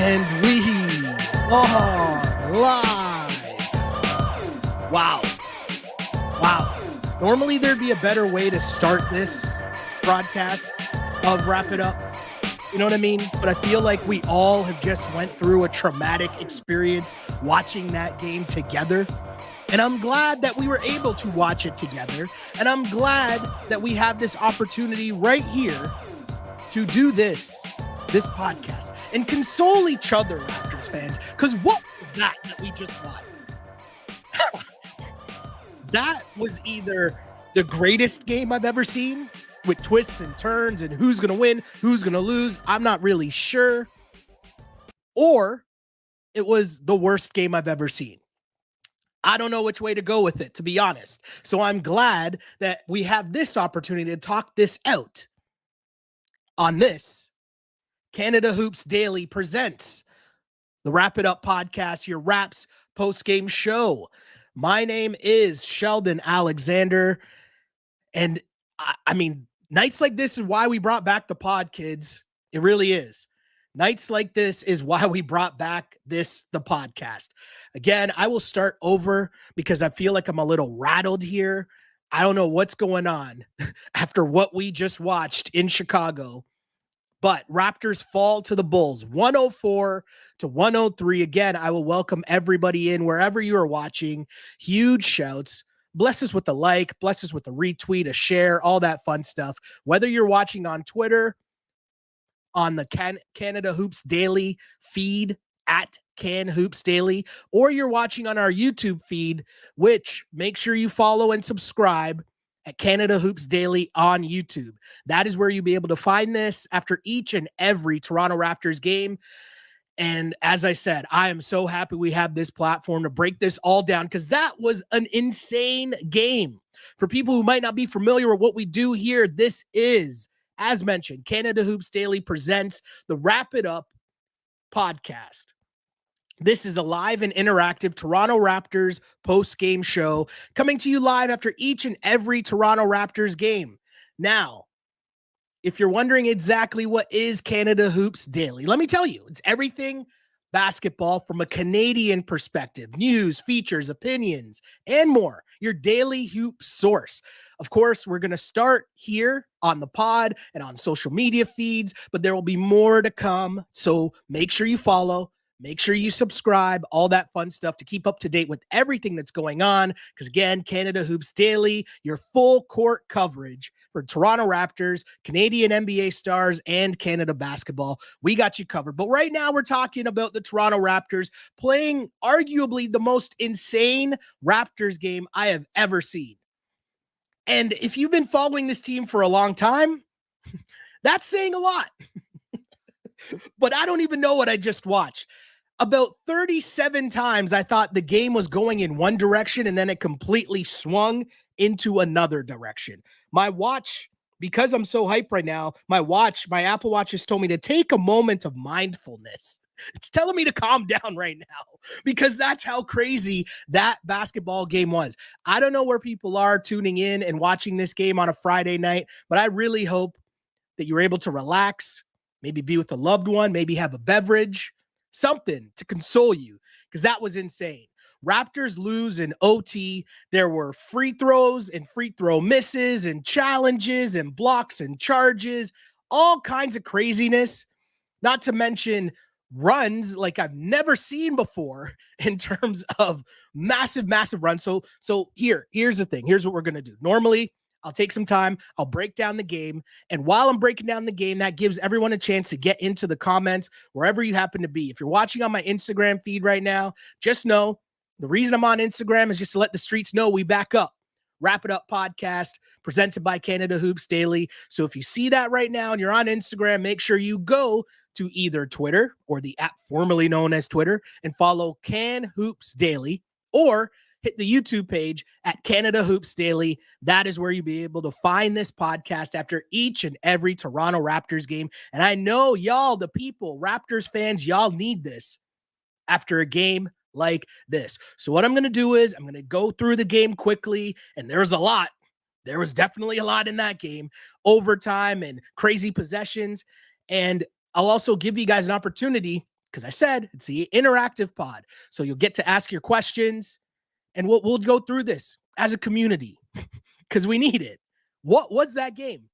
And we are live. Wow. Normally there'd be a better way to start this broadcast of Wrap It Up. You know what I mean? But I feel like we all have just went through a traumatic experience watching that game together. And I'm glad that we were able to watch it together. And I'm glad that we have this opportunity right here to do this podcast and console each other, Raptors fans. Because what was that we just watched? That was either the greatest game I've ever seen with twists and turns and who's going to win, who's going to lose. I'm not really sure. Or it was the worst game I've ever seen. I don't know which way to go with it, to be honest. So I'm glad that we have this opportunity to talk this out on this. Canada Hoops Daily presents the Wrap It Up podcast, your Raps post-game show. My name is Sheldon Alexander. And I mean, nights like this is why we brought back the pod, kids. It really is. Nights like this is why we brought back the podcast. Again, I will start over because I feel like I'm a little rattled here. I don't know what's going on after what we just watched in Chicago. But Raptors fall to the Bulls, 104-103. Again, I will welcome everybody in wherever you are watching. Huge shouts. Bless us with a like, bless us with a retweet, a share, all that fun stuff. Whether you're watching on Twitter, on the Canada Hoops Daily feed at Can Hoops Daily, or you're watching on our YouTube feed, which make sure you follow and subscribe at Canada Hoops Daily on YouTube. That is where you'll be able to find this after each and every Toronto Raptors game. And as I said, I am so happy we have this platform to break this all down because that was an insane game. For people who might not be familiar with what we do here, this is, as mentioned, Canada Hoops Daily presents the Wrap It Up podcast. This is a live and interactive Toronto Raptors post-game show coming to you live after each and every Toronto Raptors game. Now, if you're wondering exactly what is Canada Hoops Daily, let me tell you, it's everything basketball from a Canadian perspective, news, features, opinions, and more. Your daily hoop source. Of course, we're going to start here on the pod and on social media feeds, but there will be more to come. So make sure you follow. Make sure you subscribe, all that fun stuff to keep up to date with everything that's going on. Because again, Canada Hoops Daily, your full court coverage for Toronto Raptors, Canadian NBA stars, and Canada basketball. We got you covered. But right now we're talking about the Toronto Raptors playing arguably the most insane Raptors game I have ever seen. And if you've been following this team for a long time, that's saying a lot. But I don't even know what I just watched. About 37 times, I thought the game was going in one direction and then it completely swung into another direction. My watch, because I'm so hyped right now, my Apple Watch has told me to take a moment of mindfulness. It's telling me to calm down right now because that's how crazy that basketball game was. I don't know where people are tuning in and watching this game on a Friday night, but I really hope that you're able to relax, maybe be with a loved one, maybe have a beverage, something to console you, because that was insane. Raptors lose in OT. There were free throws and free throw misses and challenges and blocks and charges, all kinds of craziness, not to mention runs like I've never seen before in terms of massive runs. So here's the thing. Here's what we're going to do. Normally, I'll take some time. I'll break down the game. And while I'm breaking down the game, that gives everyone a chance to get into the comments wherever you happen to be. If you're watching on my Instagram feed right now, just know the reason I'm on Instagram is just to let the streets know we back up. Wrap It Up podcast presented by Canada Hoops Daily. So if you see that right now and you're on Instagram, make sure you go to either Twitter or the app formerly known as Twitter and follow Can Hoops Daily, or hit the YouTube page at Canada Hoops Daily. That is where you'll be able to find this podcast after each and every Toronto Raptors game. And I know y'all, the people, Raptors fans, y'all need this after a game like this. So what I'm going to do is I'm going to go through the game quickly, and there's a lot. There was definitely a lot in that game, overtime and crazy possessions. And I'll also give you guys an opportunity because I said it's the interactive pod. So you'll get to ask your questions, and we'll go through this as a community because we need it. What was that game?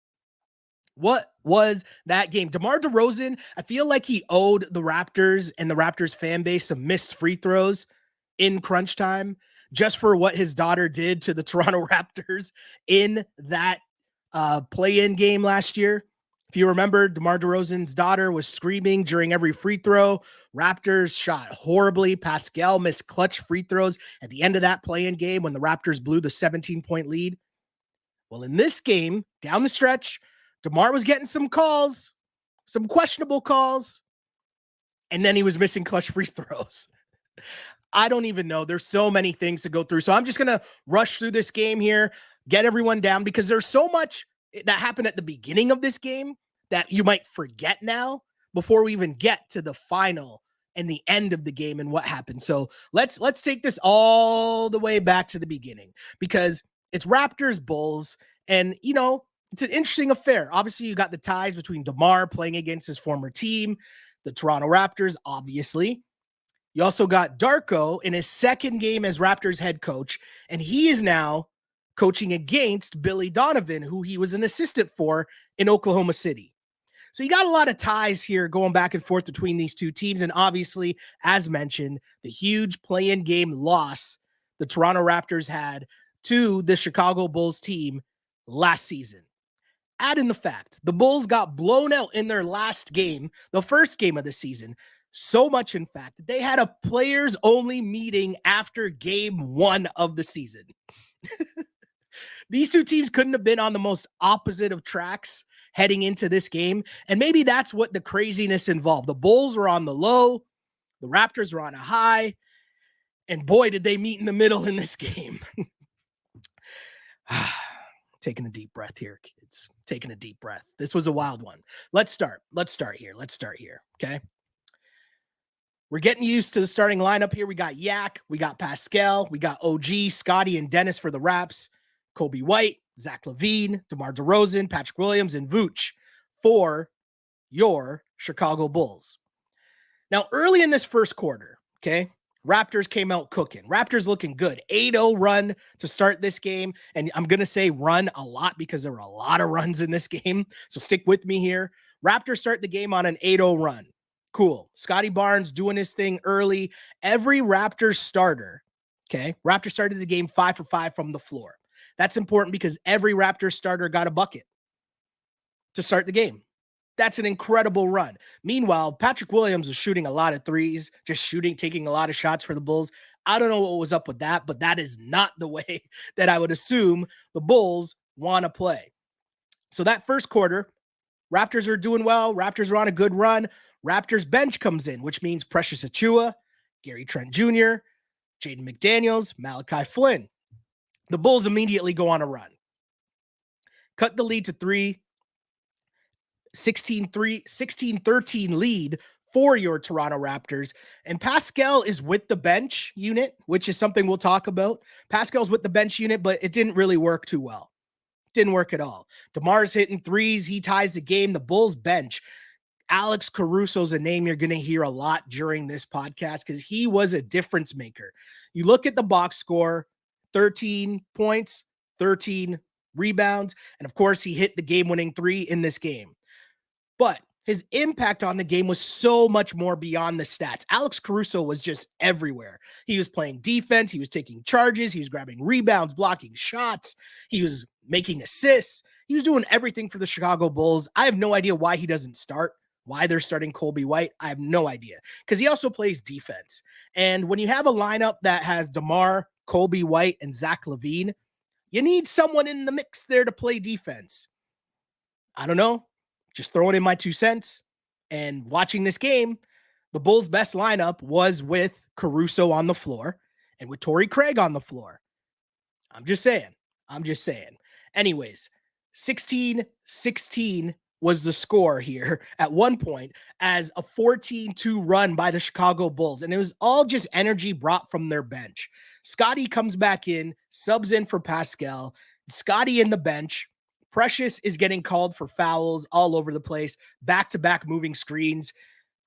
What was that game? DeMar DeRozan, I feel like he owed the Raptors and the Raptors fan base some missed free throws in crunch time just for what his daughter did to the Toronto Raptors in that play-in game last year. If you remember, DeMar DeRozan's daughter was screaming during every free throw. Raptors shot horribly. Pascal missed clutch free throws at the end of that play-in game when the Raptors blew the 17-point lead. Well, in this game, down the stretch, DeMar was getting some calls, some questionable calls, and then he was missing clutch free throws. I don't even know. There's so many things to go through. So I'm just going to rush through this game here, get everyone down, because there's so much that happened at the beginning of this game that you might forget now before we even get to the final and the end of the game and what happened. So let's take this all the way back to the beginning, because it's Raptors Bulls, and you know, it's an interesting affair. Obviously, you got the ties between DeMar playing against his former team, the Toronto Raptors, obviously. You also got Darko in his second game as Raptors head coach, and he is now coaching against Billy Donovan, who he was an assistant for in Oklahoma City. So you got a lot of ties here going back and forth between these two teams, and obviously, as mentioned, the huge play-in game loss the Toronto Raptors had to the Chicago Bulls team last season. Add in the fact the Bulls got blown out in their last game, the first game of the season, so much, in fact, that they had a players-only meeting after game one of the season. These two teams couldn't have been on the most opposite of tracks heading into this game, and maybe that's what the craziness involved. The Bulls were on the low, the Raptors were on a high, and boy, did they meet in the middle in this game. Taking a deep breath here, kids. Taking a deep breath. This was a wild one. Let's start here. Okay. We're getting used to the starting lineup here. We got Yak, we got Pascal, we got OG, Scotty, and Dennis for the Raps, Kobe White, Zach LaVine, DeMar DeRozan, Patrick Williams, and Vooch for your Chicago Bulls. Now, early in this first quarter, okay, Raptors came out cooking. Raptors looking good. 8-0 run to start this game. And I'm going to say run a lot because there were a lot of runs in this game. So stick with me here. Raptors start the game on an 8-0 run. Cool. Scotty Barnes doing his thing early. Every Raptors starter, okay, Raptors started the game 5 for 5 from the floor. That's important because every Raptors starter got a bucket to start the game. That's an incredible run. Meanwhile, Patrick Williams was shooting a lot of threes, taking a lot of shots for the Bulls. I don't know what was up with that, but that is not the way that I would assume the Bulls want to play. So that first quarter, Raptors are doing well. Raptors are on a good run. Raptors bench comes in, which means Precious Achiuwa, Gary Trent Jr., Jaden McDaniels, Malachi Flynn. The Bulls immediately go on a run. Cut the lead to 16-13 lead for your Toronto Raptors. And Pascal is with the bench unit, which is something we'll talk about. Pascal's with the bench unit, but it didn't really work too well. Didn't work at all. DeMar's hitting threes. He ties the game. The Bulls bench. Alex Caruso's a name you're going to hear a lot during this podcast because he was a difference maker. You look at the box score, 13 points, 13 rebounds, and of course, he hit the game-winning three in this game. But his impact on the game was so much more beyond the stats. Alex Caruso was just everywhere. He was playing defense. He was taking charges. He was grabbing rebounds, blocking shots. He was making assists. He was doing everything for the Chicago Bulls. I have no idea why he doesn't start, why they're starting Kobe White. I have no idea because he also plays defense. And when you have a lineup that has DeMar, Kobe White, and Zach LaVine, you need someone in the mix there to play defense. I don't know. Just throwing in my 2 cents and watching this game, the Bulls' best lineup was with Caruso on the floor and with Torrey Craig on the floor. I'm just saying. Anyways, 16-16 was the score here at one point as a 14-2 run by the Chicago Bulls. And it was all just energy brought from their bench. Scotty comes back in, subs in for Pascal. Scotty in the bench. Precious is getting called for fouls all over the place, back-to-back moving screens.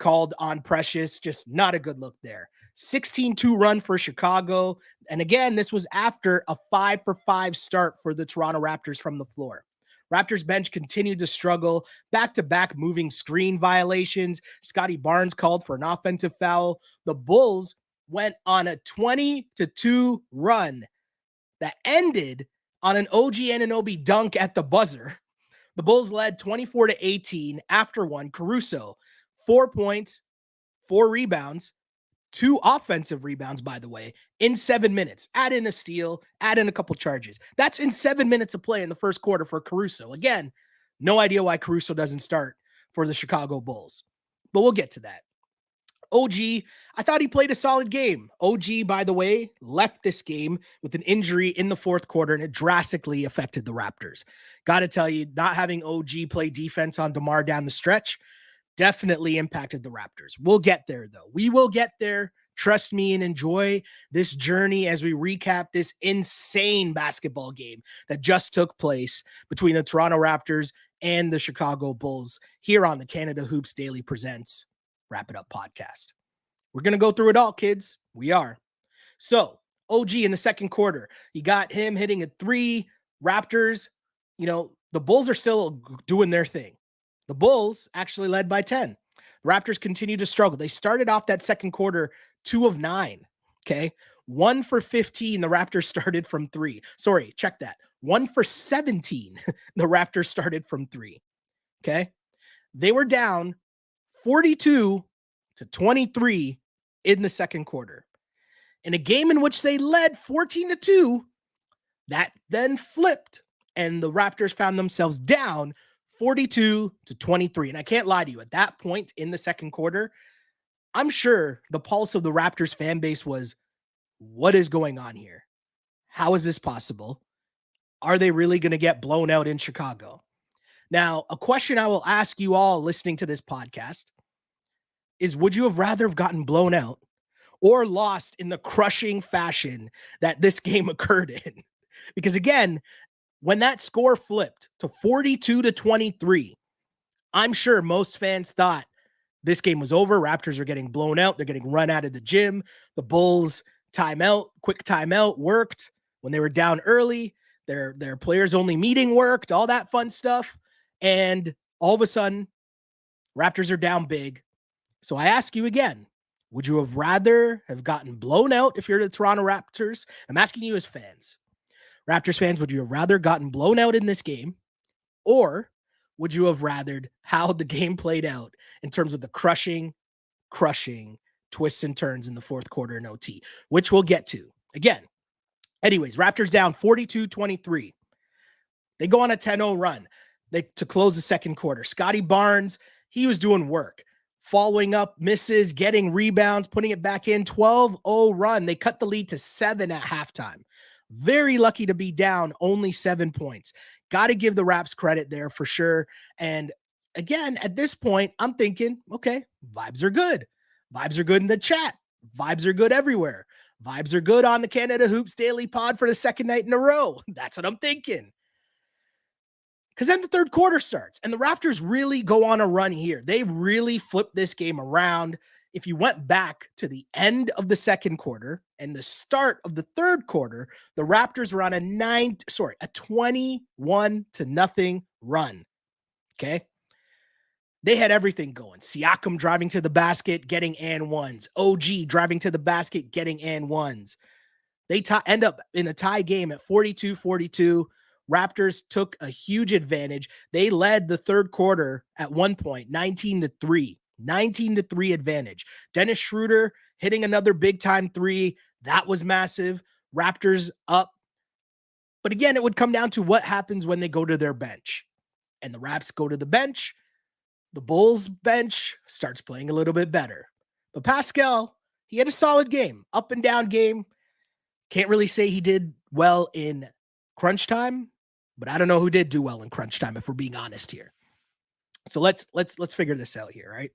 called on Precious. Just not a good look there. 16-2 run for Chicago. And again, this was after a 5-for-5 start for the Toronto Raptors from the floor. Raptors bench continued to struggle, back-to-back moving screen violations. Scotty Barnes called for an offensive foul. The Bulls went on a 20-2 run that ended on an OG Anunoby dunk at the buzzer. The Bulls led 24-18 after one. Caruso, 4 points, 4 rebounds, 2 offensive rebounds, by the way, in 7 minutes. Add in a steal, add in a couple charges. That's in 7 minutes of play in the first quarter for Caruso. Again, no idea why Caruso doesn't start for the Chicago Bulls, but we'll get to that. OG, I thought he played a solid game. OG, by the way, left this game with an injury in the fourth quarter, and it drastically affected the Raptors. Got to tell you, not having OG play defense on DeMar down the stretch definitely impacted the Raptors. We'll get there, though. We will get there. Trust me and enjoy this journey as we recap this insane basketball game that just took place between the Toronto Raptors and the Chicago Bulls here on the Canada Hoops Daily Presents Wrap It Up podcast. We're going to go through it all, kids. We are. So, OG in the second quarter, you got him hitting a 3. Raptors, the Bulls are still doing their thing. The Bulls actually led by 10. The Raptors continue to struggle. They started off that second quarter 2 of 9. Okay. 1 for 15. The Raptors started from 3. Sorry, check that. 1 for 17. The Raptors started from 3. Okay. They were down 42-23 in the second quarter. In a game in which they led 14-2, that then flipped and the Raptors found themselves down 42-23. And I can't lie to you, at that point in the second quarter, I'm sure the pulse of the Raptors fan base was, what is going on here? How is this possible? Are they really going to get blown out in Chicago? Now, a question I will ask you all listening to this podcast is, would you have rather have gotten blown out or lost in the crushing fashion that this game occurred in? Because again, when that score flipped to 42-23, I'm sure most fans thought this game was over. Raptors are getting blown out. They're getting run out of the gym. The Bulls quick timeout worked when they were down early. Their players only meeting worked, all that fun stuff. And all of a sudden, Raptors are down big. So I ask you again, would you have rather have gotten blown out if you're the Toronto Raptors? I'm asking you as fans. Raptors fans, would you have rather gotten blown out in this game, or would you have rathered how the game played out in terms of the crushing twists and turns in the fourth quarter in OT, which we'll get to again. Anyways, Raptors down 42-23. They go on a 10-0 run to close the second quarter. Scotty Barnes, he was doing work, following up misses, getting rebounds, putting it back in. 12-0 run. They cut the lead to 7 at halftime. Very lucky to be down only 7 points. Got to give the Raps credit there for sure. And again, at this point, I'm thinking, okay, vibes are good. Vibes are good in the chat. Vibes are good everywhere. Vibes are good on the Canada Hoops Daily Pod for the second night in a row. That's what I'm thinking. Because then the third quarter starts and the Raptors really go on a run here. They really flip this game around. If you went back to the end of the second quarter and the start of the third quarter, the Raptors were on a 21-0 run. Okay. They had everything going. Siakam driving to the basket, getting and ones. OG driving to the basket, getting and ones. They end up in a tie game at 42-42. Raptors took a huge advantage. They led the third quarter at one point, 19-3. 19-3 advantage. Dennis Schroeder hitting another big time 3. That was massive. Raptors up. But again, it would come down to what happens when they go to their bench. And the Raps go to the bench. The Bulls bench starts playing a little bit better. But Pascal, he had a solid game, up and down game. Can't really say he did well in crunch time, but I don't know who did do well in crunch time, if we're being honest here. So let's figure this out here, right?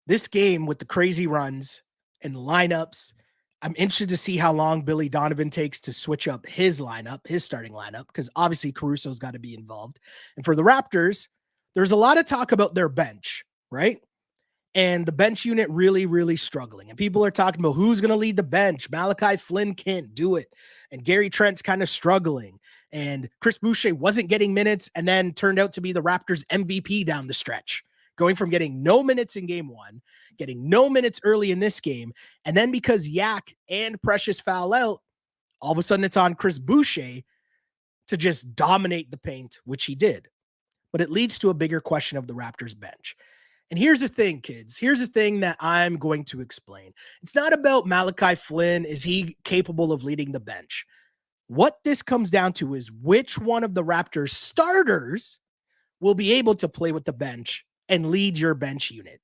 This game with the crazy runs and the lineups, I'm interested to see how long Billy Donovan takes to switch up his starting lineup, because obviously Caruso's got to be involved. And for the Raptors, there's a lot of talk about their bench, right? And the bench unit really, really struggling. And people are talking about who's going to lead the bench. Malachi Flynn can't do it. And Gary Trent's kind of struggling. And Chris Boucher wasn't getting minutes and then turned out to be the Raptors MVP down the stretch, going from getting no minutes in game one, getting no minutes early in this game. And then because Yak and Precious foul out, all of a sudden it's on Chris Boucher to just dominate the paint, which he did. But it leads to a bigger question of the Raptors bench. And here's the thing, kids. Here's the thing that I'm going to explain. It's not about Malachi Flynn. Is he capable of leading the bench? What this comes down to is which one of the Raptors starters will be able to play with the bench and lead your bench unit.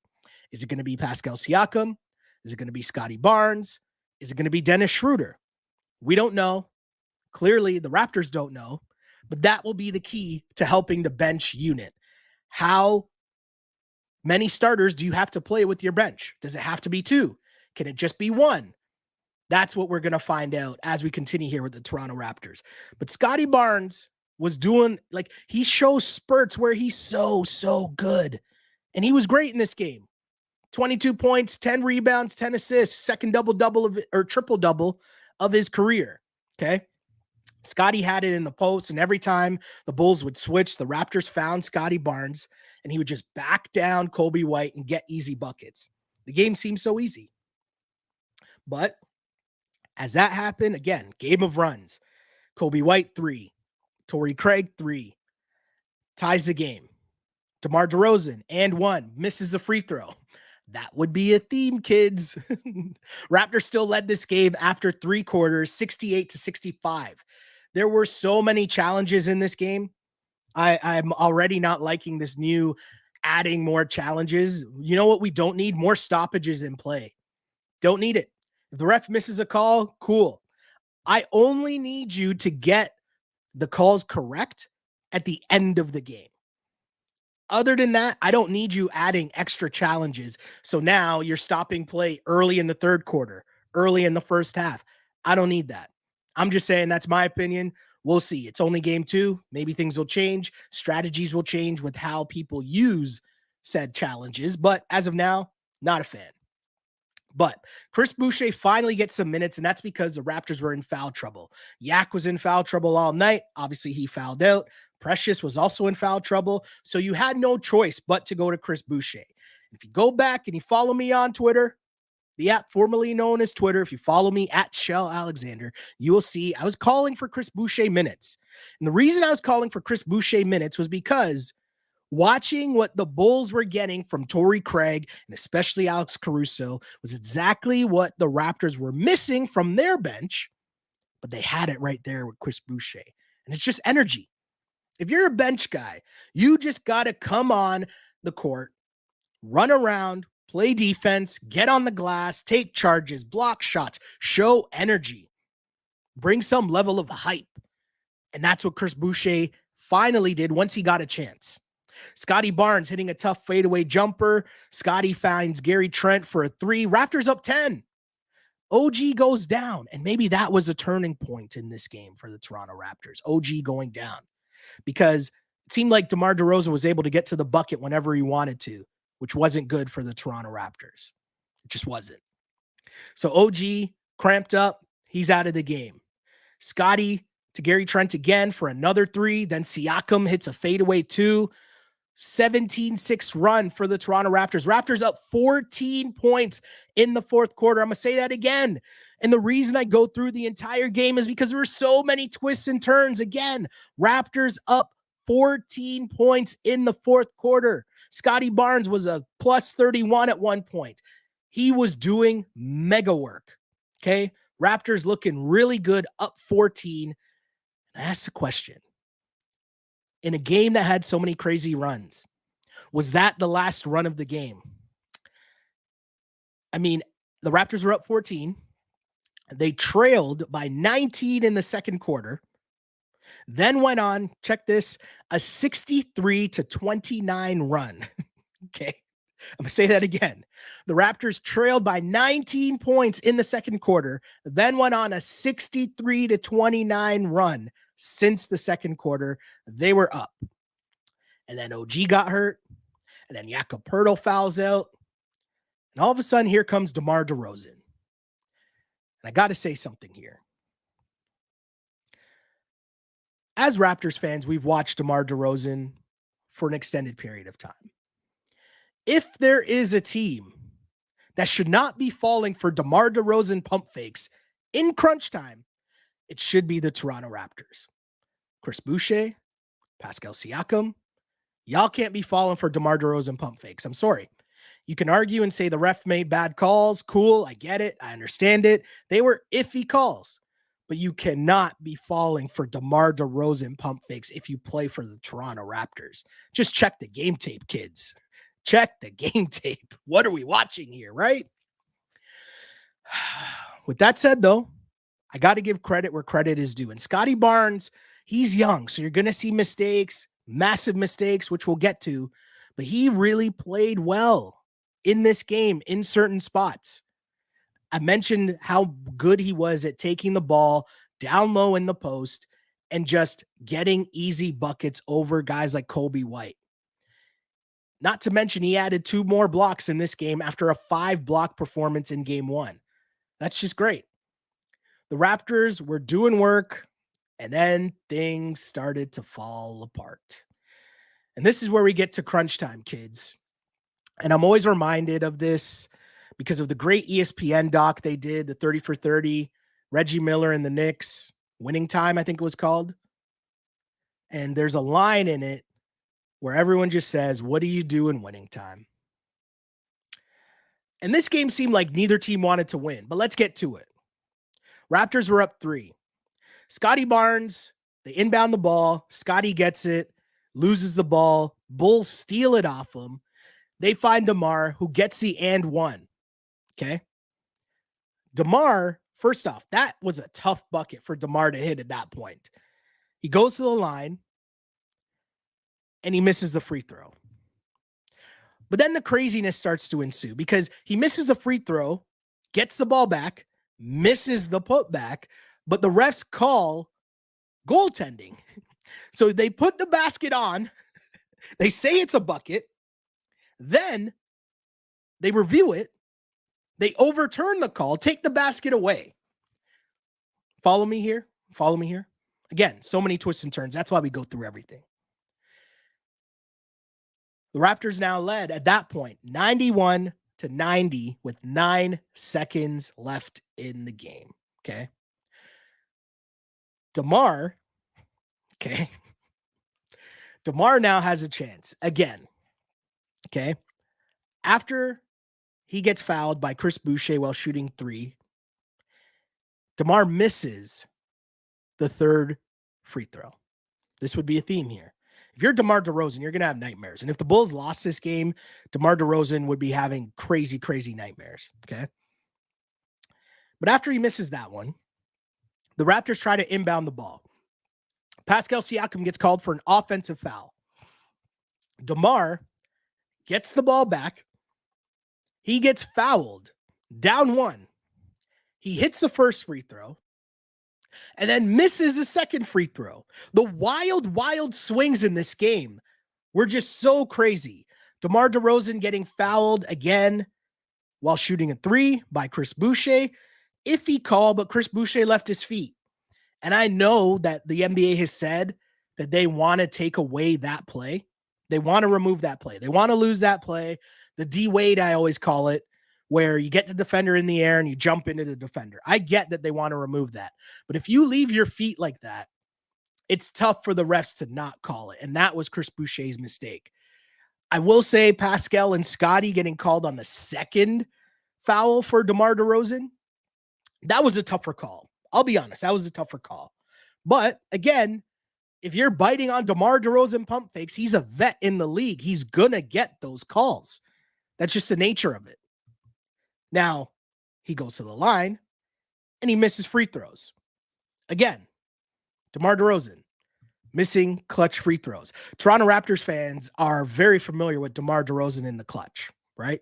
Is it going to be Pascal Siakam? Is it going to be Scotty Barnes? Is it going to be Dennis Schroeder? We don't know. Clearly, the Raptors don't know. But that will be the key to helping the bench unit. How many starters do you have to play with your bench? Does it have to be 2? Can it just be 1? That's what we're going to find out as we continue here with the Toronto Raptors. But Scotty Barnes was doing, like, he shows spurts where he's so good. And he was great in this game. 22 points, 10 rebounds, 10 assists, second double-double or triple-double of his career. Okay? Scotty had it in the post, and every time the Bulls would switch, the Raptors found Scotty Barnes, and he would just back down Kobe White and get easy buckets. The game seemed so easy. But as that happened, again, game of runs. Kobe White, 3. Torrey Craig, 3. Ties the game. DeMar DeRozan, and 1. Misses a free throw. That would be a theme, kids. Raptors still led this game after 3 quarters, 68-65. There were so many challenges in this game. I'm already not liking this new adding more challenges. You know what we don't need? More stoppages in play. Don't need it. If the ref misses a call, cool. I only need you to get the calls correct at the end of the game. Other than that, I don't need you adding extra challenges. So now you're stopping play early in the third quarter, early in the first half. I don't need that. I'm just saying that's my opinion. We'll see. It's only game 2. Maybe things will change. Strategies will change with how people use said challenges. But as of now, not a fan. But Chris Boucher finally gets some minutes, and that's because the Raptors were in foul trouble. Yak was in foul trouble all night. Obviously, he fouled out. Precious was also in foul trouble. So you had no choice but to go to Chris Boucher. If you go back and you follow me on Twitter, the app formerly known as Twitter, if you follow me at Shell Alexander, you will see I was calling for Chris Boucher minutes. And the reason I was calling for Chris Boucher minutes was because watching what the Bulls were getting from Torrey Craig and especially Alex Caruso was exactly what the Raptors were missing from their bench, but they had it right there with Chris Boucher. And it's just energy. If you're a bench guy, you just got to come on the court, run around, play defense, get on the glass, take charges, block shots, show energy, bring some level of hype. And that's what Chris Boucher finally did once he got a chance. Scotty Barnes hitting a tough fadeaway jumper. Scotty finds Gary Trent for a 3. Raptors up 10. OG goes down. And maybe that was a turning point in this game for the Toronto Raptors. OG going down. Because it seemed like DeMar DeRozan was able to get to the bucket whenever he wanted to, which wasn't good for the Toronto Raptors. It just wasn't. So OG cramped up. He's out of the game. Scotty to Gary Trent again for another 3. Then Siakam hits a fadeaway 2. 17-6 run for the Toronto Raptors. Raptors up 14 points in the fourth quarter. I'm going to say that again. And the reason I go through the entire game is because there were so many twists and turns. Again, Raptors up 14 points in the fourth quarter. Scotty Barnes was a plus 31 at one point. He was doing mega work. Okay. Raptors looking really good, up 14. And I asked the question, in a game that had so many crazy runs, was that the last run of the game? I mean, the Raptors were up 14. They trailed by 19 in the second quarter, then went on, check this, a 63-29 run. Okay. I'm going to say that again. The Raptors trailed by 19 points in the second quarter, then went on a 63-29 run. Since the second quarter, they were up. And then OG got hurt. And then Jakob Poeltl fouls out. And all of a sudden, here comes DeMar DeRozan. And I got to say something here. As Raptors fans, we've watched DeMar DeRozan for an extended period of time. If there is a team that should not be falling for DeMar DeRozan pump fakes in crunch time, it should be the Toronto Raptors. Chris Boucher, Pascal Siakam, y'all can't be falling for DeMar DeRozan pump fakes. I'm sorry. You can argue and say the ref made bad calls. Cool. I get it. I understand it. They were iffy calls, but you cannot be falling for DeMar DeRozan pump fakes if you play for the Toronto Raptors. Just check the game tape, kids. Check the game tape. What are we watching here, right? With that said, though, I got to give credit where credit is due. And Scotty Barnes, he's young, so you're going to see mistakes, massive mistakes, which we'll get to, but he really played well in this game in certain spots. I mentioned how good he was at taking the ball down low in the post and just getting easy buckets over guys like Kobe White. Not to mention he added 2 more blocks in this game after a 5-block performance in game 1. That's just great. The Raptors were doing work, and then things started to fall apart. And this is where we get to crunch time, kids. And I'm always reminded of this because of the great ESPN doc they did, the 30 for 30, Reggie Miller and the Knicks, Winning Time, I think it was called. And there's a line in it where everyone just says, what do you do in winning time? And this game seemed like neither team wanted to win, but let's get to it. Raptors were up 3. Scotty Barnes, they inbound the ball. Scotty gets it, loses the ball. Bulls steal it off him. They find DeMar, who gets the and one. Okay. DeMar, first off, that was a tough bucket for DeMar to hit at that point. He goes to the line and he misses the free throw. But then the craziness starts to ensue because he misses the free throw, gets the ball back, misses the putback, but the refs call goaltending. So they put the basket on, they say it's a bucket, then they review it, they overturn the call, take the basket away. Follow me here? Follow me here? Again, so many twists and turns. That's why we go through everything. The Raptors now led at that point 91-90 with 9 seconds left in the game. Okay. DeMar, okay. DeMar now has a chance again. Okay. After he gets fouled by Chris Boucher while shooting 3, DeMar misses the 3rd free throw. This would be a theme here. If you're DeMar DeRozan, you're going to have nightmares. And if the Bulls lost this game, DeMar DeRozan would be having crazy, crazy nightmares. Okay. But after he misses that one, the Raptors try to inbound the ball. Pascal Siakam gets called for an offensive foul. DeMar gets the ball back. He gets fouled, down 1. He hits the first free throw and then misses a second free throw. The wild, wild swings in this game were just so crazy. DeMar DeRozan getting fouled again while shooting a 3 by Chris Boucher. Iffy call, but Chris Boucher left his feet. And I know that the NBA has said that they want to take away that play. They want to remove that play. They want to lose that play. The D-Wade, I always call it, where you get the defender in the air and you jump into the defender. I get that they want to remove that. But if you leave your feet like that, it's tough for the refs to not call it. And that was Chris Boucher's mistake. I will say Pascal and Scotty getting called on the second foul for DeMar DeRozan, that was a tougher call. I'll be honest, that was a tougher call. But again, if you're biting on DeMar DeRozan pump fakes, he's a vet in the league. He's going to get those calls. That's just the nature of it. Now, he goes to the line and he misses free throws. Again, DeMar DeRozan missing clutch free throws. Toronto Raptors fans are very familiar with DeMar DeRozan in the clutch, right?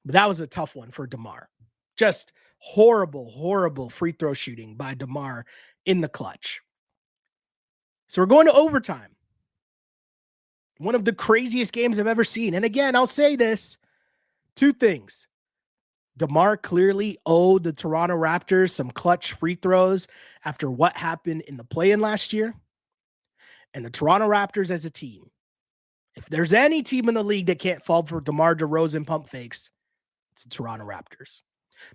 But that was a tough one for DeMar. Just horrible, horrible free throw shooting by DeMar in the clutch. So we're going to overtime. One of the craziest games I've ever seen. And again, I'll say this. Two things. DeMar clearly owed the Toronto Raptors some clutch free throws after what happened in the play-in last year. And the Toronto Raptors as a team, if there's any team in the league that can't fall for DeMar DeRozan pump fakes, it's the Toronto Raptors.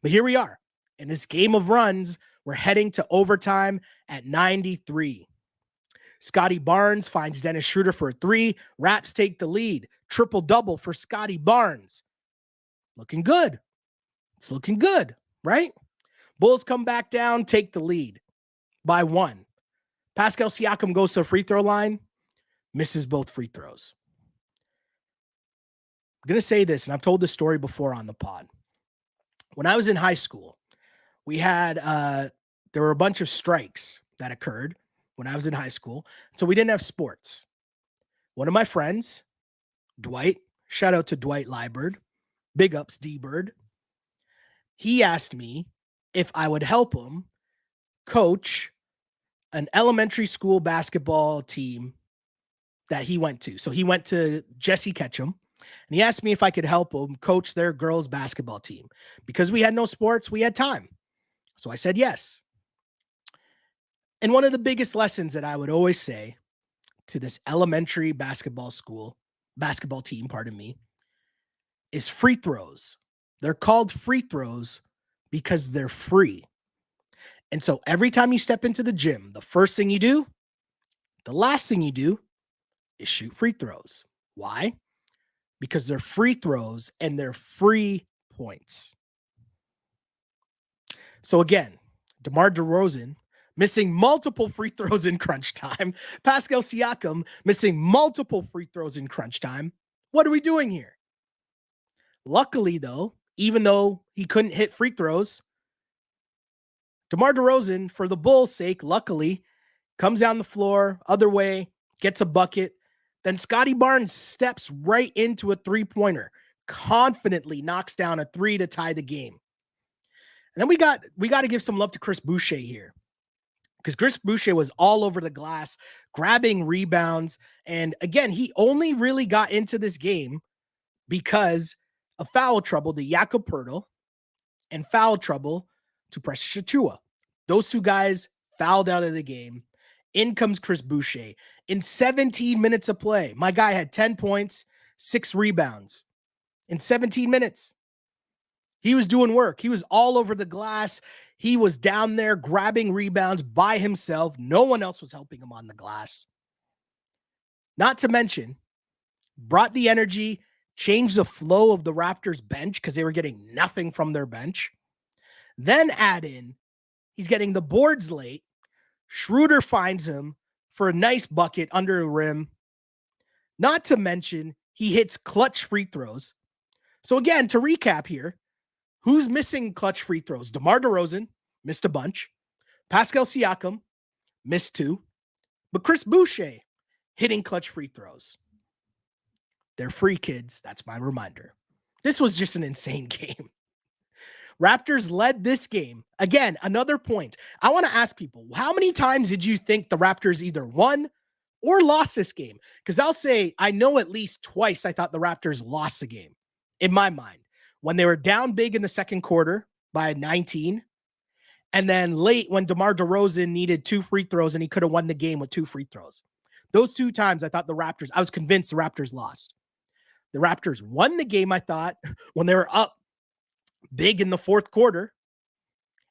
But here we are. In this game of runs, we're heading to overtime at 93. Scotty Barnes finds Dennis Schroeder for a three. Raps take the lead. Triple-double for Scotty Barnes. Looking good. It's looking good, right? Bulls come back down, take the lead by 1. Pascal Siakam goes to the free throw line, misses both free throws. I'm going to say this, and I've told this story before on the pod. When I was in high school, we had, there were a bunch of strikes that occurred when I was in high school. So we didn't have sports. One of my friends, Dwight, shout out to Dwight Liebird, big ups D-Bird. He asked me if I would help him coach an elementary school basketball team that he went to. So he went to Jesse Ketchum, and he asked me if I could help him coach their girls basketball team. Because we had no sports, we had time. So I said yes. And one of the biggest lessons that I would always say to this elementary basketball team, is free throws. They're called free throws because they're free. And so every time you step into the gym, the first thing you do, the last thing you do is shoot free throws. Why? Because they're free throws and they're free points. So again, DeMar DeRozan missing multiple free throws in crunch time. Pascal Siakam missing multiple free throws in crunch time. What are we doing here? Luckily, though, even though he couldn't hit free throws, DeMar DeRozan, for the Bulls' sake, luckily, comes down the floor, other way, gets a bucket. Then Scotty Barnes steps right into a three-pointer, confidently knocks down a three to tie the game. And then we got to give some love to Chris Boucher here, because Chris Boucher was all over the glass, grabbing rebounds. And again, he only really got into this game because of foul trouble to Jakob Poeltl and foul trouble to Precious Achiuwa. Those two guys fouled out of the game. In comes Chris Boucher. In 17 minutes of play, my guy had 10 points, 6 rebounds. In 17 minutes, he was doing work. He was all over the glass. He was down there grabbing rebounds by himself. No one else was helping him on the glass. Not to mention, brought the energy, changed the flow of the Raptors bench because they were getting nothing from their bench. Then add in, he's getting the boards late. Schroeder finds him for a nice bucket under the rim. Not to mention, he hits clutch free throws. So again, to recap here, who's missing clutch free throws? DeMar DeRozan missed a bunch. Pascal Siakam missed 2. But Chris Boucher hitting clutch free throws. They're free, kids. That's my reminder. This was just an insane game. Raptors led this game. Again, another point. I want to ask people, how many times did you think the Raptors either won or lost this game? Because I'll say, I know at least twice I thought the Raptors lost the game in my mind. When they were down big in the second quarter by 19, and then late when DeMar DeRozan needed 2 free throws and he could have won the game with 2 free throws. Those 2 times I thought I was convinced the Raptors lost. The Raptors won the game, I thought, when they were up big in the fourth quarter.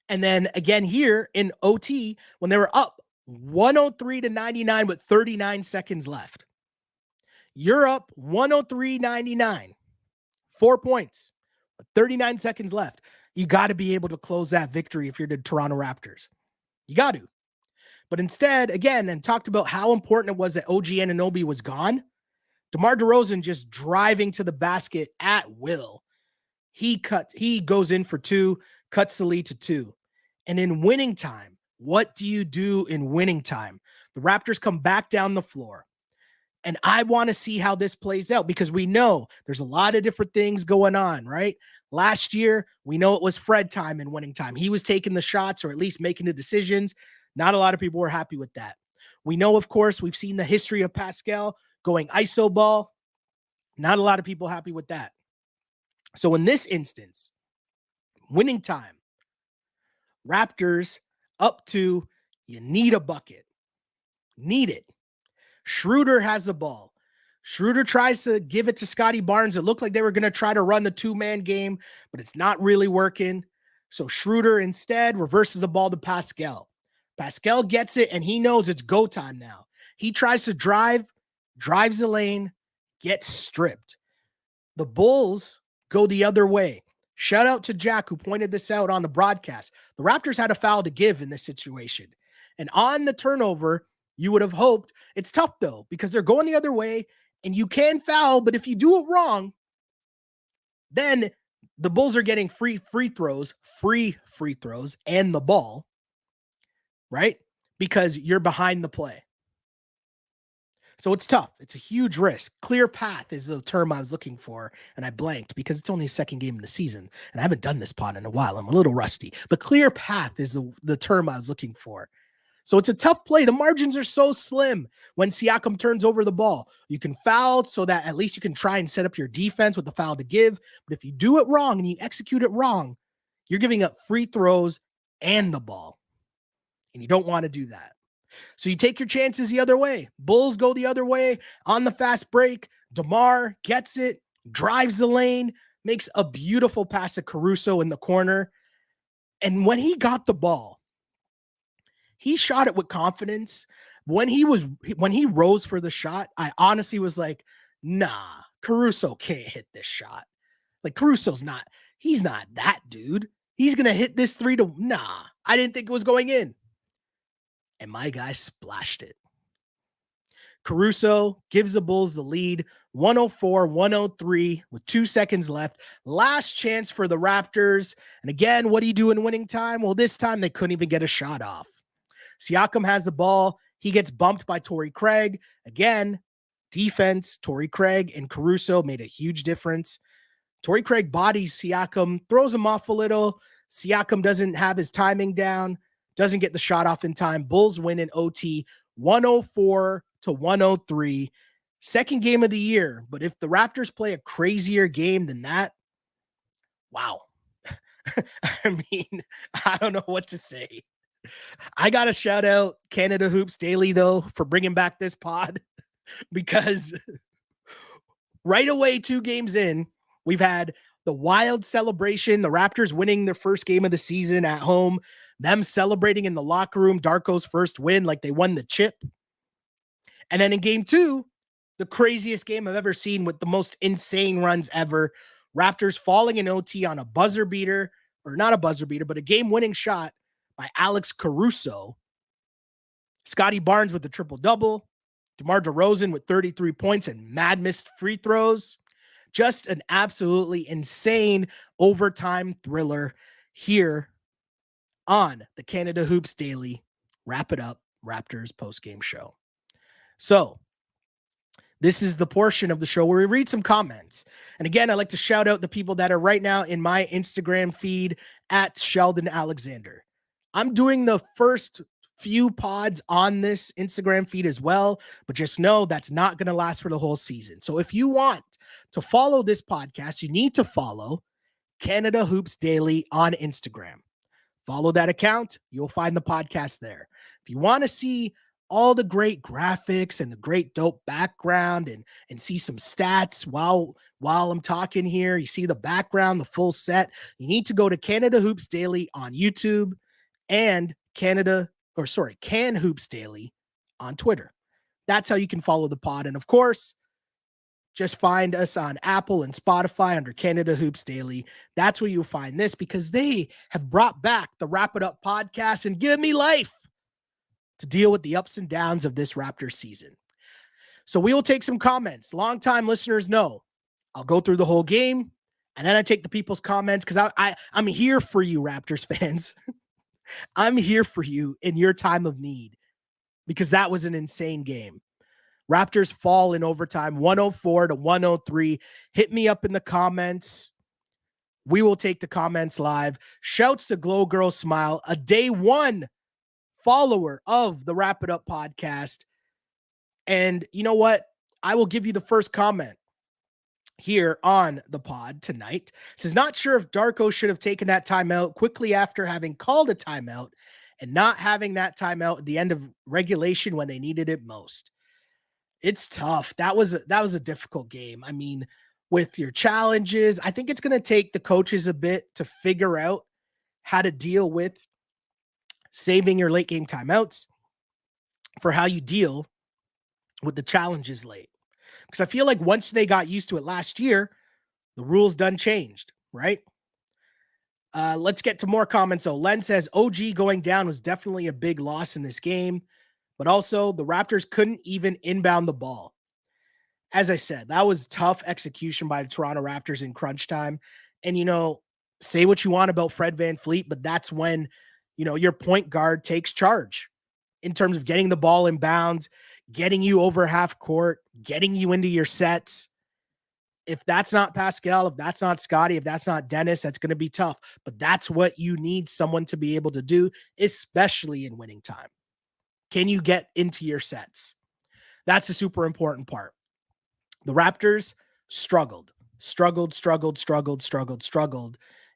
And then again here in OT, when they were up 103-99 with 39 seconds left. You're up 103-99, 4 points, with 39 seconds left. You got to be able to close that victory if you're the Toronto Raptors. You got to. But instead, again, and talked about how important it was that OG Anunoby was gone. DeMar DeRozan just driving to the basket at will. He goes in for 2, cuts the lead to 2. And in winning time, what do you do in winning time? The Raptors come back down the floor. And I want to see how this plays out, because we know there's a lot of different things going on, right? Last year, we know it was Fred time in winning time. He was taking the shots, or at least making the decisions. Not a lot of people were happy with that. We know, of course, we've seen the history of Pascal going ISO ball. Not a lot of people happy with that. So in this instance, winning time, Raptors up to, you need a bucket. Need it. Schroeder has the ball. Schroeder tries to give it to Scotty Barnes. It looked like they were going to try to run the two-man game, but it's not really working. So Schroeder instead reverses the ball to Pascal. Pascal gets it, and he knows it's go time now. He tries to drives the lane, gets stripped. The Bulls go the other way. Shout out to Jack, who pointed this out on the broadcast. The Raptors had a foul to give in this situation. And on the turnover, you would have hoped, it's tough though, because they're going the other way and you can foul, but if you do it wrong, then the Bulls are getting free free throws and the ball, right? Because you're behind the play. So it's tough. It's a huge risk. Clear path is the term I was looking for, and I blanked because it's only the second game of the season, and I haven't done this pod in a while. I'm a little rusty, but clear path is the term I was looking for. So it's a tough play. The margins are so slim when Siakam turns over the ball. You can foul so that at least you can try and set up your defense with the foul to give. But if you do it wrong and you execute it wrong, you're giving up free throws and the ball. And you don't want to do that. So you take your chances the other way. Bulls go the other way on the fast break. DeMar gets it, drives the lane, makes a beautiful pass to Caruso in the corner. And when he got the ball, he shot it with confidence. When he rose for the shot, I honestly was like, nah, Caruso can't hit this shot. Like he's not that dude. He's going to hit this nah, I didn't think it was going in. And my guy splashed it. Caruso gives the Bulls the lead, 104-103 with 2 seconds left. Last chance for the Raptors. And again, what do you do in winning time? Well, this time they couldn't even get a shot off. Siakam has the ball. He gets bumped by Torrey Craig. Again, defense, Torrey Craig and Caruso made a huge difference. Torrey Craig bodies Siakam, throws him off a little. Siakam doesn't have his timing down, doesn't get the shot off in time. Bulls win in OT, 104-103. Second game of the year. But if the Raptors play a crazier game than that, wow. I mean, I don't know what to say. I got to shout out Canada Hoops Daily, though, for bringing back this pod, because right away, 2 games in, we've had the wild celebration, the Raptors winning their first game of the season at home, them celebrating in the locker room, Darko's first win, like they won the chip. And then in game 2, the craziest game I've ever seen with the most insane runs ever, Raptors falling in OT on a buzzer beater, or not a buzzer beater, but a game-winning shot by Alex Caruso. Scotty Barnes with the triple-double. DeMar DeRozan with 33 points and mad missed free throws. Just an absolutely insane overtime thriller here on the Canada Hoops Daily Wrap It Up Raptors postgame show. So this is the portion of the show where we read some comments. And again, I'd like to shout out the people that are right now in my Instagram feed at Sheldon Alexander. I'm doing the first few pods on this Instagram feed as well, but just know that's not going to last for the whole season. So if you want to follow this podcast, you need to follow Canada Hoops Daily on Instagram. Follow that account. You'll find the podcast there. If you want to see all the great graphics and the great dope background and see some stats while I'm talking here, you see the background, the full set, you need to go to Canada Hoops Daily on YouTube and Can Hoops Daily on Twitter. That's how you can follow the pod. And of course, just find us on Apple and Spotify under Canada Hoops Daily. That's where you'll find this, because they have brought back the Wrap It Up podcast and give me life to deal with the ups and downs of this Raptors season. So we will take some comments. Longtime listeners know I'll go through the whole game, and then I take the people's comments, because I'm here for you, Raptors fans. I'm here for you in your time of need, because that was an insane game. Raptors fall in overtime, 104-103. Hit me up in the comments. We will take the comments live. Shouts to Glow Girl Smile, a day one follower of the Wrap It Up podcast. And you know what? I will give you the first comment. here on the pod tonight. Says, not sure if Darko should have taken that timeout quickly after having called a timeout and not having that timeout at the end of regulation when they needed it most. It's tough. That was a difficult game. I mean, with your challenges, I think it's going to take the coaches a bit to figure out how to deal with saving your late game timeouts for how you deal with the challenges late. Because I feel like once they got used to it last year, the rules done changed, right? Let's get to more comments. So Len says OG going down was definitely a big loss in this game, but also the Raptors couldn't even inbound the ball. As I said, that was tough execution by the Toronto Raptors in crunch time. And, say what you want about Fred VanVleet, but that's when, your point guard takes charge in terms of getting the ball in bounds, getting you over half court, getting you into your sets. If that's not Pascal, if that's not Scotty, if that's not Dennis, that's going to be tough. But that's what you need someone to be able to do, especially in winning time. Can you get into your sets? That's a super important part. The Raptors struggled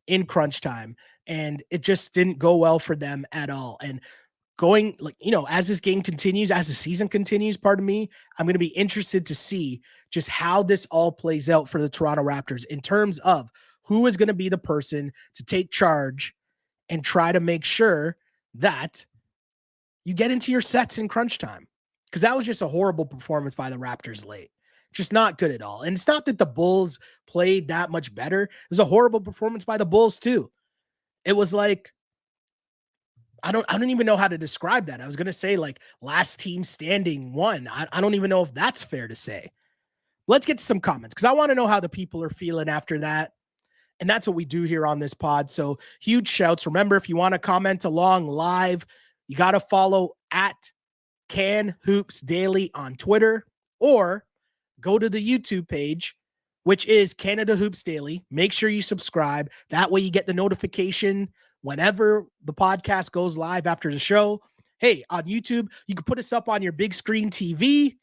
in crunch time, and it just didn't go well for them at all. And going, as this game continues, as the season continues, pardon me, I'm going to be interested to see just how this all plays out for the Toronto Raptors in terms of who is going to be the person to take charge and try to make sure that you get into your sets in crunch time. Because that was just a horrible performance by the Raptors late. Just not good at all. And it's not that the Bulls played that much better. It was a horrible performance by the Bulls too. It was like, I don't even know how to describe that. I was going to say like last team standing won. I don't even know if that's fair to say. Let's get to some comments because I want to know how the people are feeling after that. And that's what we do here on this pod. So huge shouts. Remember, if you want to comment along live, you got to follow at Can Hoops Daily on Twitter or go to the YouTube page, which is Canada Hoops Daily. Make sure you subscribe. That way you get the notification whenever the podcast goes live after the show. Hey, on YouTube, you can put us up on your big screen TV,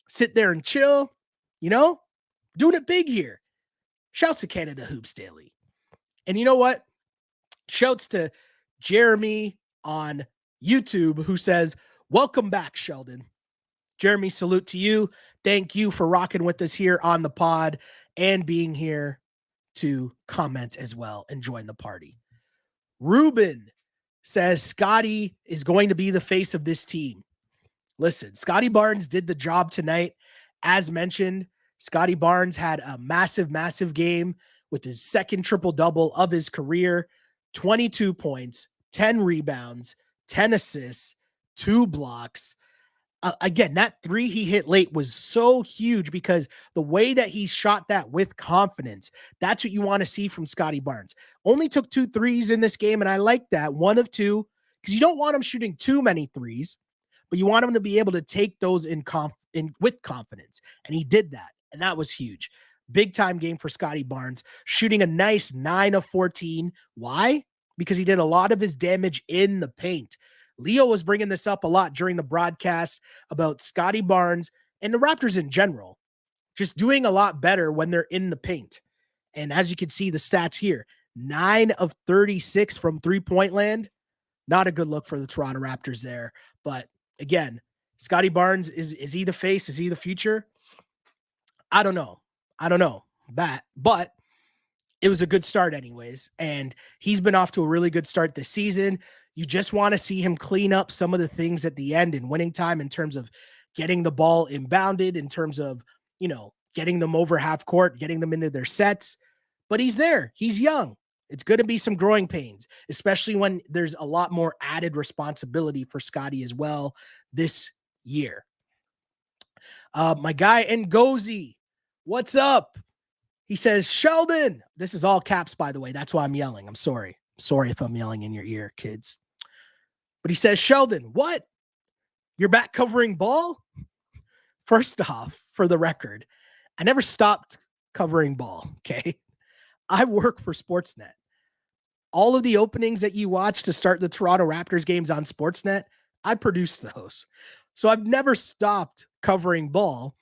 sit there and chill, doing it big here. Shouts to Canada Hoops Daily. And you know what? Shouts to Jeremy on YouTube who says, welcome back, Sheldon. Jeremy, salute to you. Thank you for rocking with us here on the pod and being here to comment as well and join the party. Ruben says Scotty is going to be the face of this team. Listen, Scotty Barnes did the job tonight. As mentioned, Scotty Barnes had a massive game with his second triple-double of his career, 22 points, 10 rebounds, 10 assists, 2 blocks. Again, that 3 he hit late was so huge because the way that he shot that with confidence, that's what you want to see from Scotty Barnes. Only took 2 threes in this game, and I like that, 1 of 2, because you don't want him shooting too many threes, but you want him to be able to take those with confidence, and he did that, and that was huge. Big-time game for Scotty Barnes, shooting a nice 9 of 14. Why? Because he did a lot of his damage in the paint. Leo was bringing this up a lot during the broadcast about Scotty Barnes and the Raptors in general, just doing a lot better when they're in the paint. And as you can see, the stats here, 9 of 36 from three-point land. Not a good look for the Toronto Raptors there. But again, Scotty Barnes, is he the face? Is he the future? I don't know that, but it was a good start anyways. And he's been off to a really good start this season. You just want to see him clean up some of the things at the end in winning time in terms of getting the ball inbounded, in terms of, getting them over half court, getting them into their sets. But he's there. He's young. It's going to be some growing pains, especially when there's a lot more added responsibility for Scotty as well this year. My guy Ngozi, what's up? He says, Sheldon, this is all caps, by the way. That's why I'm yelling. I'm sorry. Sorry if I'm yelling in your ear, kids. But he says, Sheldon, what? You're back covering ball? First off, for the record, I never stopped covering ball, okay? I work for Sportsnet. All of the openings that you watch to start the Toronto Raptors games on Sportsnet, I produce those. So I've never stopped covering ball.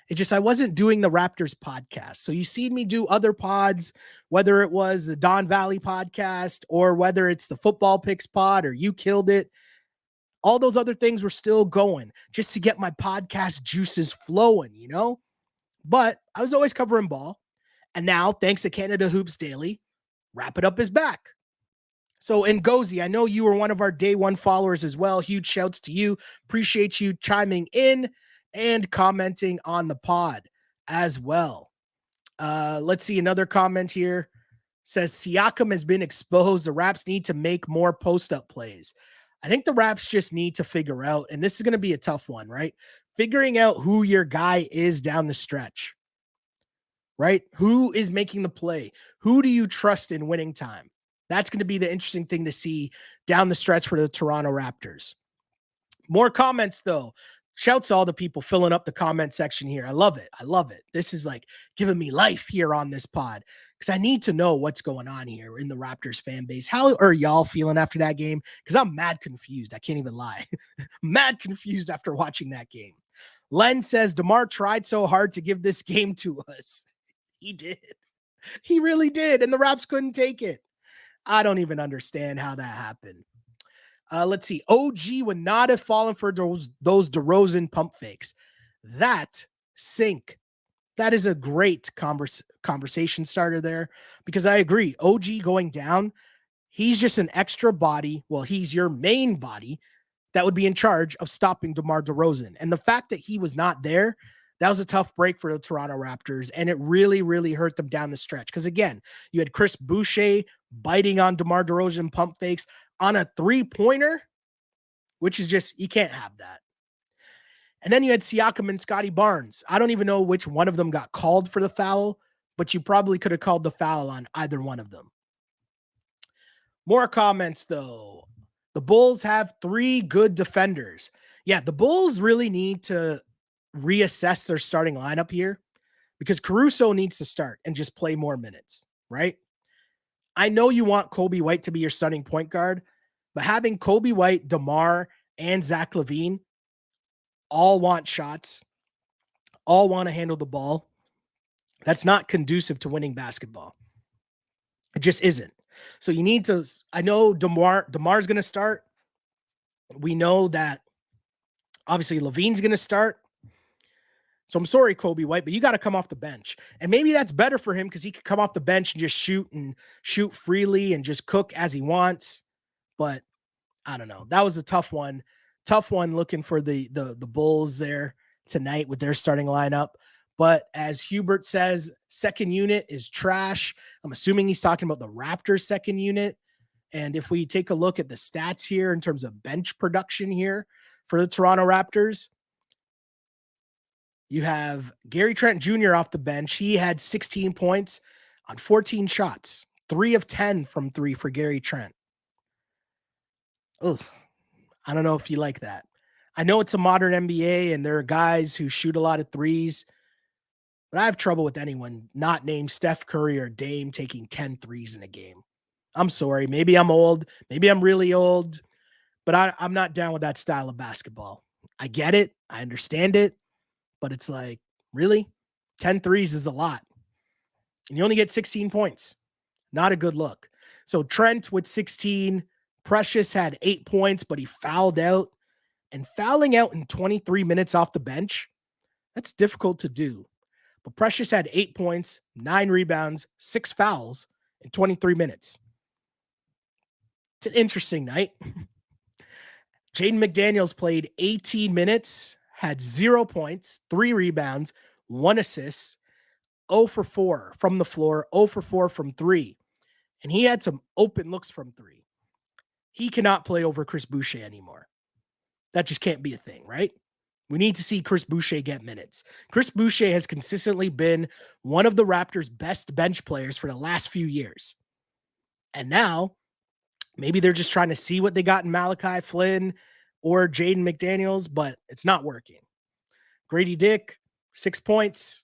It just, I wasn't doing the Raptors podcast. So you see me do other pods, whether it was the Don Valley podcast or whether it's the Football Picks pod or You Killed It. All those other things were still going just to get my podcast juices flowing, you know? But I was always covering ball. And now, thanks to Canada Hoops Daily, Wrap It Up is back. So, Ngozi, I know you were one of our day one followers as well. Huge shouts to you. Appreciate you chiming in and commenting on the pod as well. Let's see another comment here. Says Siakam has been exposed. The Raps need to make more post-up plays. I think the Raps just need to figure out, and this is going to be a tough one, right? Figuring out who your guy is down the stretch, right? Who is making the play? Who do you trust in winning time? That's going to be the interesting thing to see down the stretch for the Toronto Raptors. More comments, though. Shouts to all the people filling up the comment section here. I love it. I love it. This is like giving me life here on this pod because I need to know what's going on here in the Raptors fan base. How are y'all feeling after that game? Because I'm mad confused. I can't even lie. Mad confused after watching that game. Len says, DeMar tried so hard to give this game to us. He did. He really did. And the Raps couldn't take it. I don't even understand how that happened. Let's see. OG would not have fallen for those DeRozan pump fakes. That sink. That is a great conversation starter there because I agree. OG going down, he's just an extra body. Well, he's your main body that would be in charge of stopping DeMar DeRozan. And the fact that he was not there, that was a tough break for the Toronto Raptors, and it really, really hurt them down the stretch. Because, again, you had Chris Boucher biting on DeMar DeRozan pump fakes on a three-pointer, which is just, you can't have that. And then you had Siakam and Scotty Barnes. I don't even know which one of them got called for the foul, but you probably could have called the foul on either one of them. More comments, though. The Bulls have 3 good defenders. Yeah, the Bulls really need to reassess their starting lineup here because Caruso needs to start and just play more minutes, right? I know you want Kobe White to be your starting point guard, but having Kobe White, DeMar, and Zach LaVine all want shots, all want to handle the ball. That's not conducive to winning basketball. It just isn't. So you need to, I know DeMar's going to start. We know that obviously LaVine's going to start. So I'm sorry, Kobe White, but you got to come off the bench. And maybe that's better for him because he could come off the bench and just shoot freely and just cook as he wants. But I don't know. That was a tough one. Tough one looking for the Bulls there tonight with their starting lineup. But as Hubert says, second unit is trash. I'm assuming he's talking about the Raptors second unit. And if we take a look at the stats here in terms of bench production here for the Toronto Raptors, you have Gary Trent Jr. off the bench. He had 16 points on 14 shots, 3 of 10 from 3 for Gary Trent. Ugh, I don't know if you like that. I know it's a modern NBA and there are guys who shoot a lot of threes, but I have trouble with anyone not named Steph Curry or Dame taking 10 threes in a game. I'm sorry. Maybe I'm old. Maybe I'm really old, but I'm not down with that style of basketball. I get it. I understand it. But it's like, really? 10 threes is a lot. And you only get 16 points. Not a good look. So Trent with 16. Precious had 8 points, but he fouled out. And fouling out in 23 minutes off the bench, that's difficult to do. But Precious had 8 points, 9 rebounds, 6 fouls in 23 minutes. It's an interesting night. Jaden McDaniels played 18 minutes, had 0 points, 3 rebounds, 1 assist, 0 for 4 from the floor, 0 for 4 from 3. And he had some open looks from 3. He cannot play over Chris Boucher anymore. That just can't be a thing, right? We need to see Chris Boucher get minutes. Chris Boucher has consistently been one of the Raptors' best bench players for the last few years. And now, maybe they're just trying to see what they got in Malachi Flynn or Jaden McDaniels, but it's not working. Grady Dick, 6 points,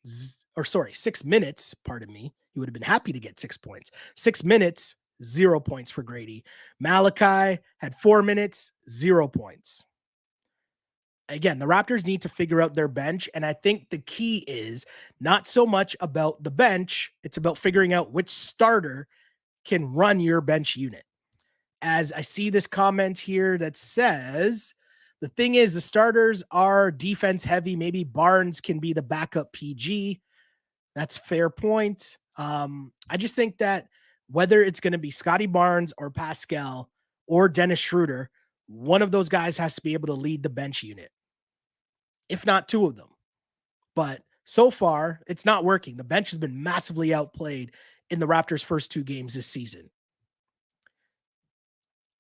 6 minutes, pardon me. He would have been happy to get 6 points. 6 minutes, 0 points for Grady. Malachi had 4 minutes, 0 points. Again, the Raptors need to figure out their bench. And I think the key is not so much about the bench, it's about figuring out which starter can run your bench unit. As I see this comment here that says, the thing is, the starters are defense heavy. Maybe Barnes can be the backup PG. That's fair point. I just think that whether it's going to be Scotty Barnes or Pascal or Dennis Schroeder, one of those guys has to be able to lead the bench unit, if not two of them. But so far, it's not working. The bench has been massively outplayed in the Raptors' first two games this season.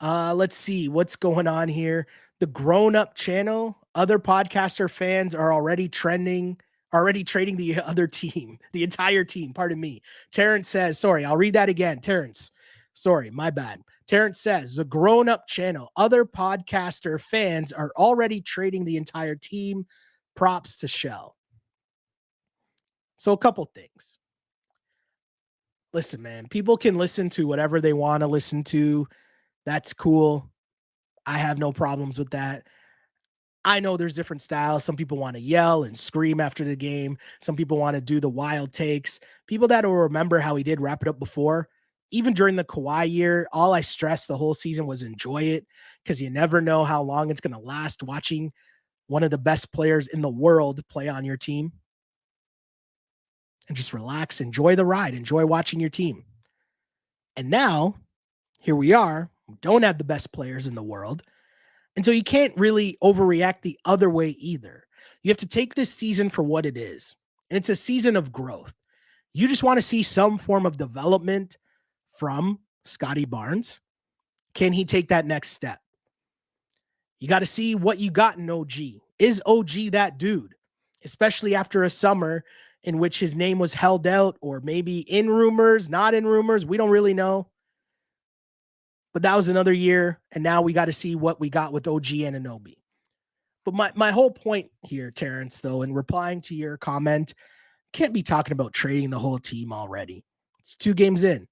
Let's see what's going on here. The Grown Up channel, other podcaster fans are already trading the other team, the entire team. Pardon me. Terrence says, sorry, I'll read that again. Terrence, sorry, my bad. Terrence says, the Grown Up channel, other podcaster fans are already trading the entire team. Props to Shell. So a couple things. Listen, man, people can listen to whatever they want to listen to. That's cool. I have no problems with that. I know there's different styles. Some people want to yell and scream after the game. Some people want to do the wild takes. People that will remember how he did wrap it up before. Even during the Kawhi year, all I stressed the whole season was enjoy it, because you never know how long it's going to last watching one of the best players in the world play on your team. And just relax, enjoy the ride, enjoy watching your team. And now, here we are. We don't have the best players in the world. And so you can't really overreact the other way either. You have to take this season for what it is. And it's a season of growth. You just want to see some form of development from Scotty Barnes. Can he take that next step? You got to see what you got in OG. Is OG that dude? Especially after a summer in which his name was held out, or maybe in rumors, not in rumors. We don't really know. But that was another year, and now we got to see what we got with OG Anunoby. But my whole point here, Terrence, though, in replying to your comment, can't be talking about trading the whole team already. It's 2 games in.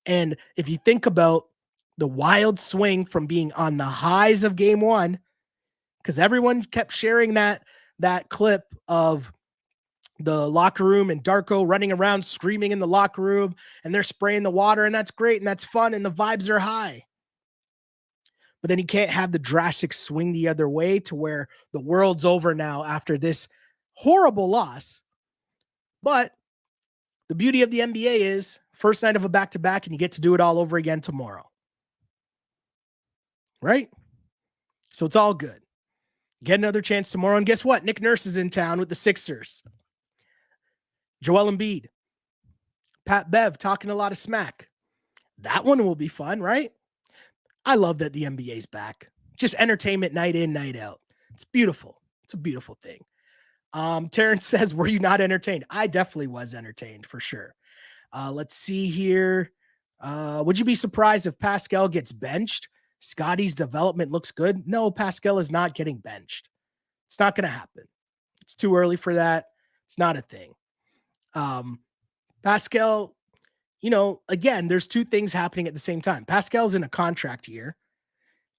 And if you think about the wild swing from being on the highs of game 1, because everyone kept sharing that clip of the locker room and Darko running around screaming in the locker room, and they're spraying the water, and that's great and that's fun and the vibes are high. But then you can't have the drastic swing the other way to where the world's over now after this horrible loss. But the beauty of the NBA is first night of a back-to-back, and you get to do it all over again tomorrow. Right? So it's all good. Get another chance tomorrow. And guess what? Nick Nurse is in town with the Sixers. Joel Embiid, Pat Bev talking a lot of smack. That one will be fun, right? I love that the NBA's back. Just entertainment night in, night out. It's beautiful. It's a beautiful thing. Terrence says, were you not entertained? I definitely was entertained for sure. Let's see here. Would you be surprised if Pascal gets benched? Scotty's development looks good. No, Pascal is not getting benched. It's not going to happen. It's too early for that. It's not a thing. Pascal, again, there's 2 things happening at the same time. Pascal's in a contract year.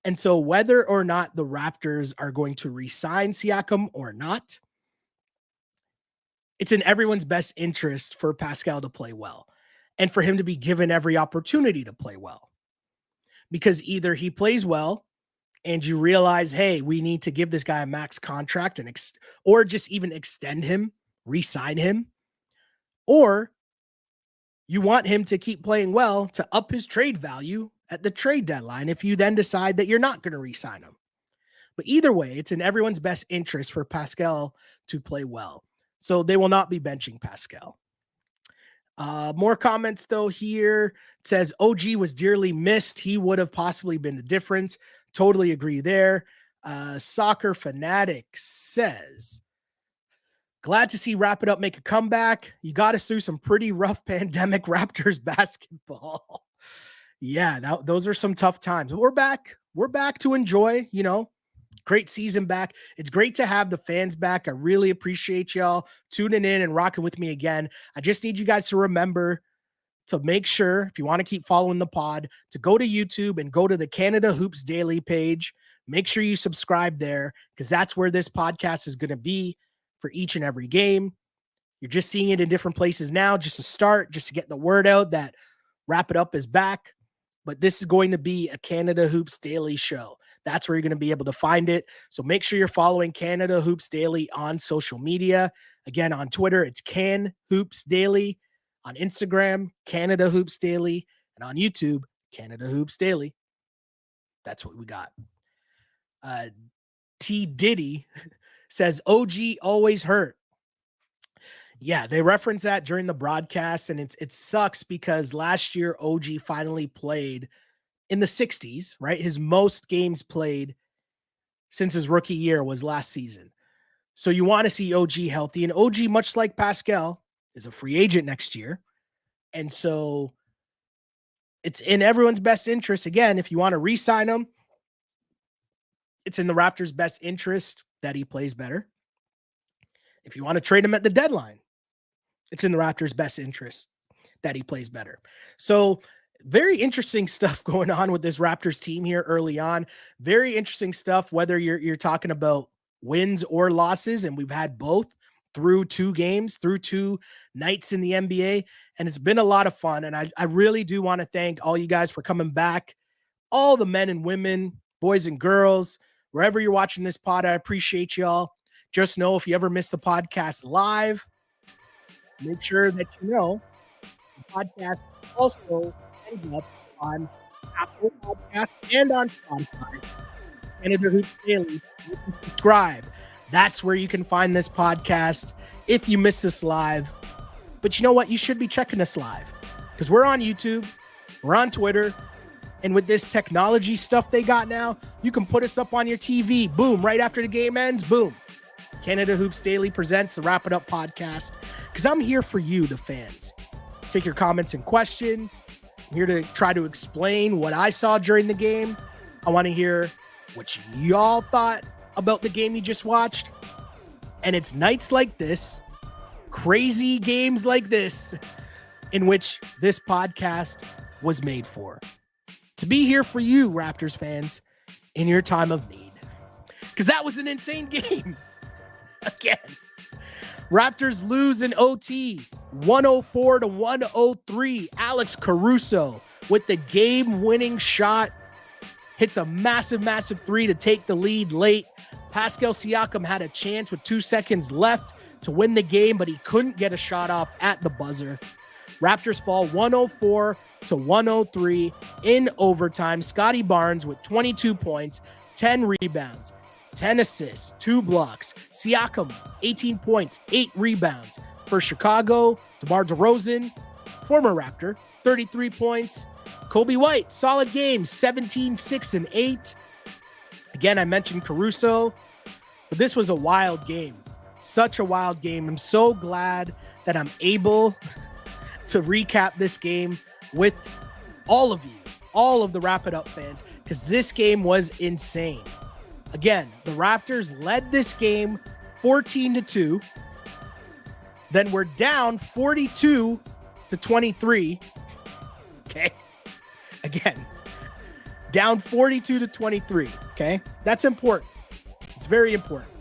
And so whether or not the Raptors are going to re-sign Siakam or not, it's in everyone's best interest for Pascal to play well and for him to be given every opportunity to play well. Because either he plays well and you realize, hey, we need to give this guy a max contract or just even extend him, re-sign him, or you want him to keep playing well to up his trade value at the trade deadline if you then decide that you're not going to re-sign him. But either way, it's in everyone's best interest for Pascal to play well. So they will not be benching Pascal. More comments, though, here. It says, OG was dearly missed. He would have possibly been the difference. Totally agree there. Soccer Fanatic says, glad to see Wrap It Up make a comeback. You got us through some pretty rough pandemic Raptors basketball. Yeah, those are some tough times. We're back. We're back to enjoy, great season back. It's great to have the fans back. I really appreciate y'all tuning in and rocking with me again. I just need you guys to remember to make sure, if you want to keep following the pod, to go to YouTube and go to the Canada Hoops Daily page. Make sure you subscribe there because that's where this podcast is going to be for each and every game. You're just seeing it in different places now, just to start, just to get the word out that Wrap It Up is back. But this is going to be a Canada Hoops Daily show. That's where you're going to be able to find it. So make sure you're following Canada Hoops Daily on social media. Again, on Twitter, it's Can Hoops Daily. On Instagram, Canada Hoops Daily. And on YouTube, Canada Hoops Daily. That's what we got. T. Diddy says, OG always hurt. Yeah, they reference that during the broadcast, and it sucks because last year OG finally played in the 60s, right? His most games played since his rookie year was last season. So you want to see OG healthy, and OG, much like Pascal, is a free agent next year. And so it's in everyone's best interest. Again, if you want to re-sign him, it's in the Raptors' best interest that he plays better. If you want to trade him at the deadline, it's in the Raptors' best interest that he plays better. So very interesting stuff going on with this Raptors team here early on. Very interesting stuff, whether you're talking about wins or losses, and we've had both through 2 games, through 2 nights in the NBA, and it's been a lot of fun. And I really do want to thank all you guys for coming back, all the men and women, boys and girls, wherever you're watching this pod. I appreciate y'all. Just know if you ever miss the podcast live, make sure that you know the podcast also ends up on Apple Podcasts and on Spotify. Canada Hoops Daily. You can subscribe. That's where you can find this podcast if you miss us live. But you know what? You should be checking us live because we're on YouTube, we're on Twitter, and with this technology stuff they got now, you can put us up on your TV. Boom, right after the game ends, boom. Canada Hoops Daily presents the Wrap It Up podcast because I'm here for you, the fans. Take your comments and questions. I'm here to try to explain what I saw during the game. I want to hear what y'all thought about the game you just watched. And it's nights like this, crazy games like this, in which this podcast was made for. To be here for you, Raptors fans, in your time of need. Because that was an insane game. Again, Raptors lose in OT, 104-103. Alex Caruso with the game-winning shot hits a massive, massive 3 to take the lead late. Pascal Siakam had a chance with 2 seconds left to win the game, but he couldn't get a shot off at the buzzer. Raptors fall 104-103 in overtime. Scotty Barnes with 22 points, 10 rebounds, 10 assists, 2 blocks. Siakam, 18 points, 8 rebounds. For Chicago, DeMar DeRozan, former Raptor, 33 points. Kobe White, solid game, 17, 6, and 8. Again, I mentioned Caruso, but this was a wild game. Such a wild game. I'm so glad that I'm able to recap this game with all of you, all of the Wrap It Up fans, because this game was insane. Again, the Raptors led this game 14-2. Then we're down 42-23. Okay. Again, down 42-23. Okay. That's important. It's very important.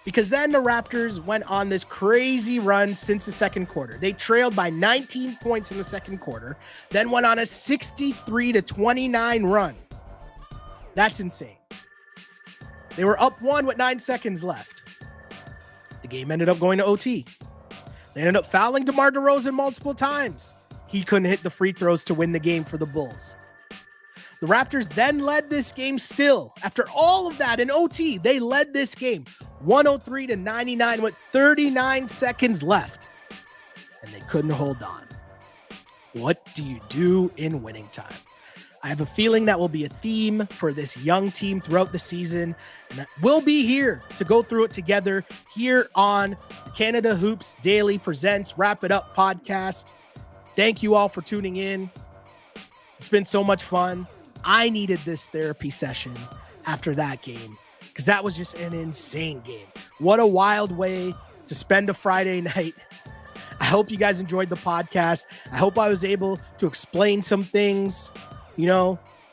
Because then the Raptors went on this crazy run since the second quarter. They trailed by 19 points in the second quarter, then went on a 63-29 run. That's insane. They were up 1 with 9 seconds left. The game ended up going to OT. They ended up fouling DeMar DeRozan multiple times. He couldn't hit the free throws to win the game for the Bulls. The Raptors then led this game still. After all of that in OT, they led this game 103-99 with 39 seconds left. And they couldn't hold on. What do you do in winning time? I have a feeling that will be a theme for this young team throughout the season. And we'll be here to go through it together here on Canada Hoops Daily Presents Wrap It Up podcast. Thank you all for tuning in. It's been so much fun. I needed this therapy session after that game because that was just an insane game. What a wild way to spend a Friday night. I hope you guys enjoyed the podcast. I hope I was able to explain some things,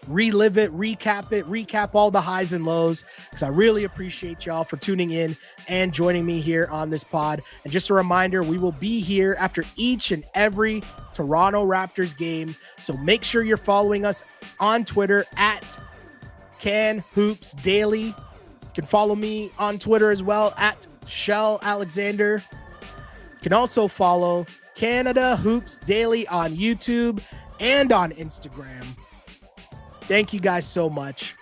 relive it, recap all the highs and lows, because I really appreciate y'all for tuning in and joining me here on this pod. And just a reminder, we will be here after each and every Toronto Raptors game. So make sure you're following us on Twitter at Can Hoops Daily. You can follow me on Twitter as well at Shell Alexander. You can also follow Canada Hoops Daily on YouTube and on Instagram. Thank you guys so much.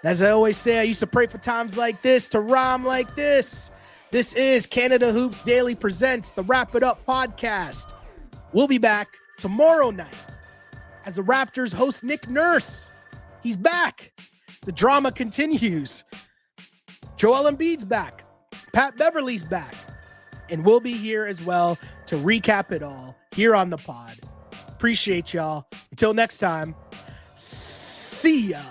As I always say, I used to pray for times like this, to rhyme like this. This is Canada Hoops Daily presents the Wrap It Up podcast. We'll be back tomorrow night as the Raptors host Nick Nurse. He's back. The drama continues. Joel Embiid's back. Pat Beverly's back. And we'll be here as well to recap it all here on the pod. Appreciate y'all. Until next time, see ya.